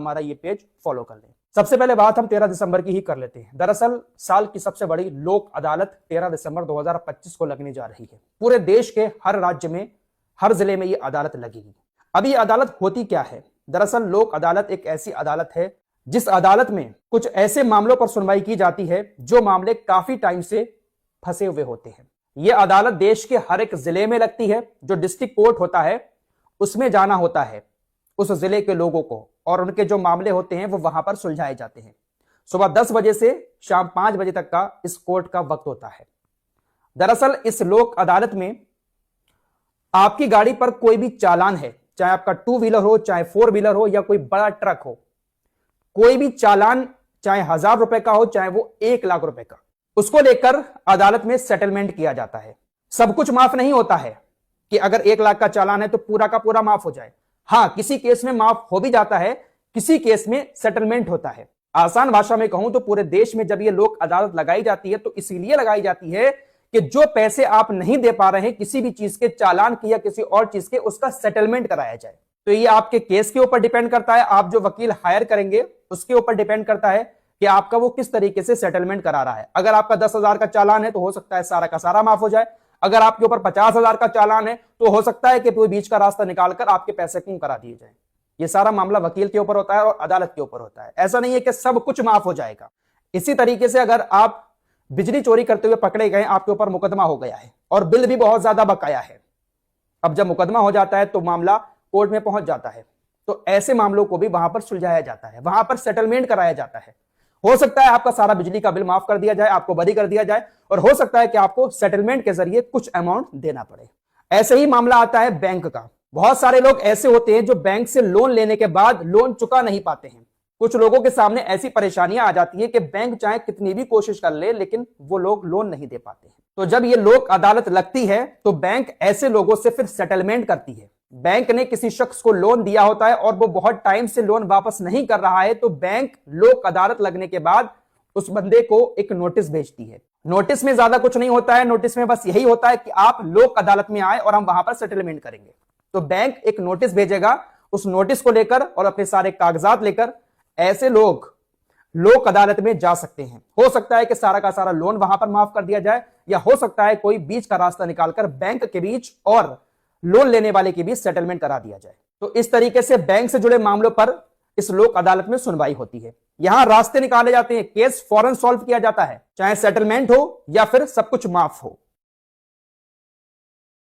हमारा ये page follow कर लें। सबसे पहले बात हम 13 दिसंबर की ही कर लेते हैं। दरअसल साल की सबसे बड़ी लोक अदालत 13 दिसंबर 2025 को लगने जा रही है। पूरे देश के हर राज्य में, हर जिले में ये अदालत लगेगी। अब ये अदालत होती क्या है? दरअसल लोक अदालत एक ऐसी अदालत है जिस अदालत में कुछ ऐसे मामलों पर सुनवाई की जाती है जो मामले काफी टाइम से फंसे हुए होते हैं। यह अदालत देश के हर एक जिले में लगती है। जो डिस्ट्रिक्ट कोर्ट होता है उसमें जाना होता है उस जिले के लोगों को, और उनके जो मामले होते हैं वो वहां पर सुलझाए जाते हैं। सुबह 10 बजे से शाम 5 बजे तक का इस कोर्ट का वक्त होता है। दरअसल इस लोक अदालत में आपकी गाड़ी पर कोई भी चालान है, चाहे आपका 2 व्हीलर हो, चाहे 4 व्हीलर हो, या कोई बड़ा ट्रक हो, कोई भी चालान चाहे 1000 रुपए का हो, चाहे वो 1 लाख रुपए का, उसको लेकर अदालत में सेटलमेंट किया जाता है। सब कुछ माफ नहीं होता है कि अगर 1 लाख का चालान है तो पूरा का पूरा माफ हो जाए। हां, किसी केस में माफ हो भी जाता है, किसी केस में सेटलमेंट होता है। आसान भाषा में कहूं तो पूरे देश में जब ये लोक अदालत लगाई जाती है तो इसीलिए लगाई जाती है कि जो पैसे आप नहीं दे पा रहे हैं किसी भी चीज के, चालान की या किसी और चीज के, उसका सेटलमेंट कराया जाए। तो ये आपके केस के ऊपर डिपेंड करता है, आप जो वकील हायर करेंगे उसके ऊपर डिपेंड करता है कि आपका वो किस तरीके से सेटलमेंट करा रहा है। अगर आपका 10,000 का चालान है तो हो सकता है सारा का सारा माफ हो जाए। अगर आपके ऊपर 50,000 का चालान है तो हो सकता है कि कोई बीच का रास्ता निकालकर आपके पैसे कम करा दिए जाए। ये सारा मामला वकील के ऊपर होता है और अदालत के ऊपर होता है। ऐसा नहीं है कि सब कुछ माफ हो जाएगा। इसी तरीके से अगर आप बिजली चोरी करते हुए पकड़े गए, आपके ऊपर मुकदमा हो गया है और बिल भी बहुत ज्यादा बकाया है, अब जब मुकदमा हो जाता है तो मामला कोर्ट में पहुंच जाता है, तो ऐसे मामलों को भी वहां पर सुलझाया जाता है, वहां पर सेटलमेंट कराया जाता है। हो सकता है आपका सारा बिजली का बिल माफ कर दिया जाए, आपको बरी कर दिया जाए, और हो सकता है कि आपको सेटलमेंट के जरिए कुछ अमाउंट देना पड़े। ऐसे ही मामला आता है बैंक का। बहुत सारे लोग ऐसे होते हैं जो बैंक से लोन लेने के बाद लोन चुका नहीं पाते हैं। कुछ लोगों के सामने ऐसी परेशानियां आ जाती हैं कि बैंक चाहे कितनी भी कोशिश कर ले लेकिन वो लोग लोन नहीं दे पाते हैं। तो जब ये लोक अदालत लगती है तो बैंक ऐसे लोगों से फिर सेटलमेंट करती है। बैंक ने किसी शख्स को लोन दिया होता है और वो बहुत टाइम से लोन वापस नहीं कर रहा है, तो बैंक लोक अदालत लगने के बाद उस बंदे को एक नोटिस भेजती है। नोटिस में ज्यादा कुछ नहीं होता है, नोटिस में बस यही होता है कि आप लोक अदालत में आए और हम वहां पर सेटलमेंट करेंगे। तो बैंक एक नोटिस भेजेगा, उस नोटिस को लेकर और अपने सारे कागजात लेकर ऐसे लोग लोक अदालत में जा सकते हैं। हो सकता है कि सारा का सारा लोन वहां पर माफ कर दिया जाए, या हो सकता है कोई बीच का रास्ता निकालकर बैंक के बीच और लोन लेने वाले के बीच सेटलमेंट करा दिया जाए। तो इस तरीके से बैंक से जुड़े मामलों पर इस लोक अदालत में सुनवाई होती है। यहां रास्ते निकाले जाते हैं, केस फौरन सॉल्व किया जाता है, चाहे सेटलमेंट हो या फिर सब कुछ माफ हो।